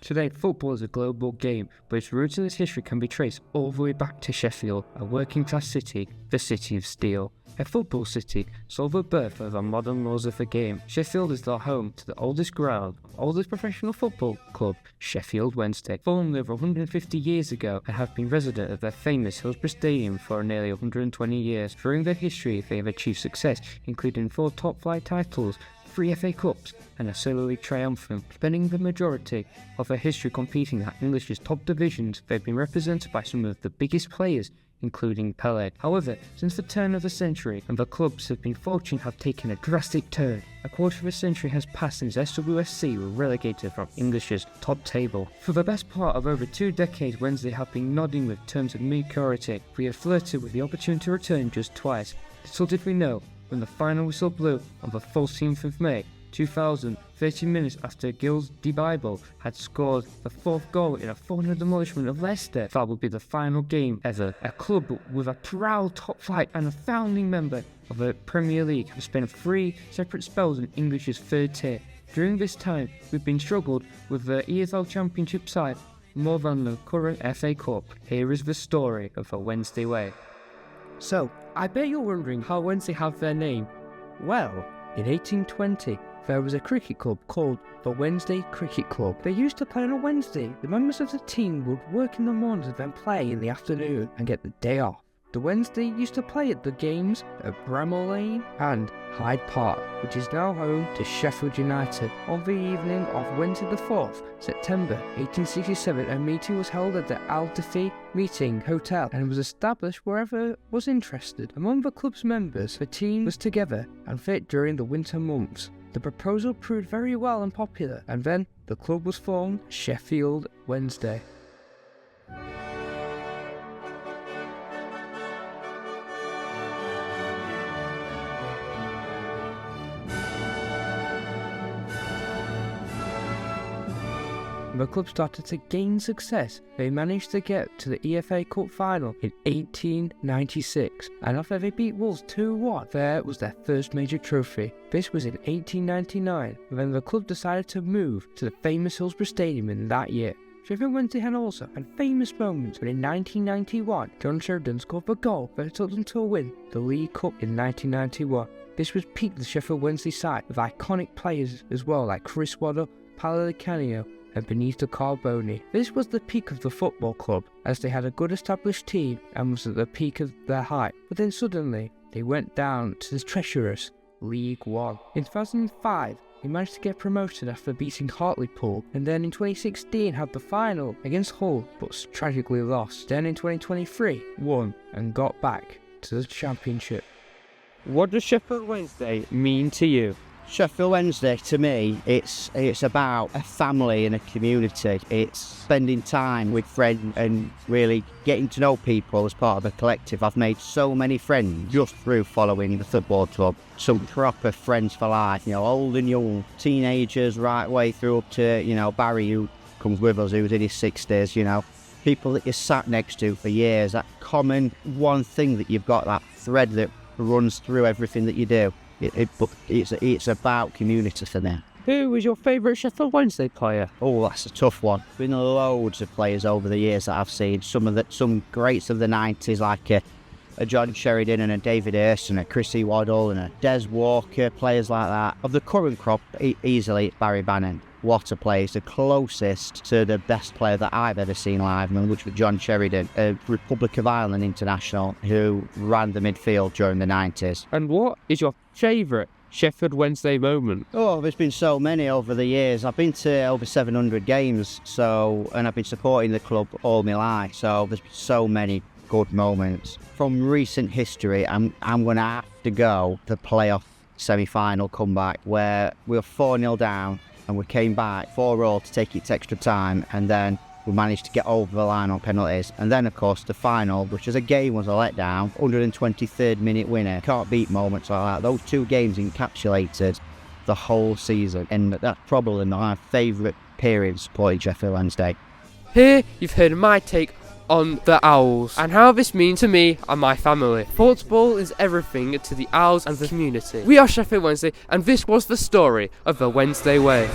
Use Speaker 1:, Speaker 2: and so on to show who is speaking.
Speaker 1: Today, football is a global game, but its roots in its history can be traced all the way back to Sheffield, a working-class city, the City of Steel. A football city saw the birth of the modern laws of the game. Sheffield is the home to the oldest ground, oldest professional football club, Sheffield Wednesday, formed over 150 years ago and have been resident of their famous Hillsborough Stadium for nearly 120 years. During their history, they have achieved success, including 4 top-flight titles, 3 FA Cups and a Silver League triumphant. Spending the majority of their history competing at English's top divisions, they've been represented by some of the biggest players, including Pelé. However, since the turn of the century, and the clubs have been fortunate have taken a drastic turn. A quarter of a century has passed since SWSC were relegated from English's top table. For the best part of over 2 decades, Wednesday have been nodding with terms of mediocrity. We have flirted with the opportunity to return just twice. Little did we know, when the final whistle blew on the 14th of May 2000, 30 minutes after Gilles de Bible had scored the 4th goal in a 4-0 demolishment of Leicester, that would be the final game ever. A club with a proud top flight and a founding member of the Premier League have spent 3 separate spells in English's 3rd tier. During this time, we've been struggled with the EFL Championship side more than the current FA Cup. Here is the story of the Wednesday way. So, I bet you're wondering how Wednesday have their name. Well, in 1820, there was a cricket club called the Wednesday Cricket Club. They used to play on a Wednesday. The members of the team would work in the mornings and then play in the afternoon and get the day off. The Wednesday used to play at the games at Bramall Lane and Hyde Park, which is now home to Sheffield United. On the evening of Wednesday the 4th, September 1867, a meeting was held at the Al Dafi Meeting Hotel and was established wherever was interested. Among the club's members, the team was together and fit during the winter months. The proposal proved very well and popular, and then the club was formed, Sheffield Wednesday. The club started to gain success. They managed to get to the EFA Cup final in 1896, and after they beat Wolves 2-1, there was their first major trophy. This was in 1899, when the club decided to move to the famous Hillsborough Stadium in that year. Sheffield Wednesday had also had famous moments, but in 1991, John Sheridan scored the goal that took them to win the League Cup in 1991. This was peak of the Sheffield Wednesday side, with iconic players as well like Chris Waddle, Paolo Di Canio, and Benito Carboni. This was the peak of the football club, as they had a good established team and was at the peak of their height. But then suddenly, they went down to the treacherous League One. In 2005, they managed to get promoted after beating Hartlepool, and then in 2016 had the final against Hull, but tragically lost. Then in 2023, won and got back to the Championship. What does Sheffield Wednesday mean to you?
Speaker 2: Sheffield Wednesday, to me, it's about a family and a community. It's spending time with friends and really getting to know people as part of a collective. I've made so many friends just through following the football club. Some proper friends for life, old and young, teenagers right way through up to, Barry, who comes with us, who's in his 60s, people that you sat next to for years. That common one thing that you've got, that thread that runs through everything that you do. It's about community for me.
Speaker 1: Who was your favourite Sheffield Wednesday player?
Speaker 2: Oh, that's a tough one. Been loads of players over the years that I've seen. Some greats of the 90s like a John Sheridan and a David Hirst and a Chrissy Waddle and a Des Walker, players like that. Of the current crop, easily it's Barry Bannon. What a player. He's the closest to the best player that I've ever seen live, which was John Sheridan, a Republic of Ireland international who ran the midfield during the 90s.
Speaker 1: And what is your favourite Sheffield Wednesday moment?
Speaker 2: Oh, there's been so many over the years. I've been to over 700 games, and I've been supporting the club all my life, so there's been so many good moments. From recent history, I'm going to have to go to the playoff semi-final comeback where we were 4-0 down and we came back 4-4 to take it to extra time, and then we managed to get over the line on penalties. And then, of course, the final, which as a game was a letdown, 123rd minute winner. Can't beat moments like that. Those 2 games encapsulated the whole season, and that's probably my favourite period supporting Sheffield Wednesday.
Speaker 1: Here you've heard my take on the Owls and how this means to me and my family. Football is everything to the Owls and the community. We are Sheffield Wednesday, and this was the story of the Wednesday way.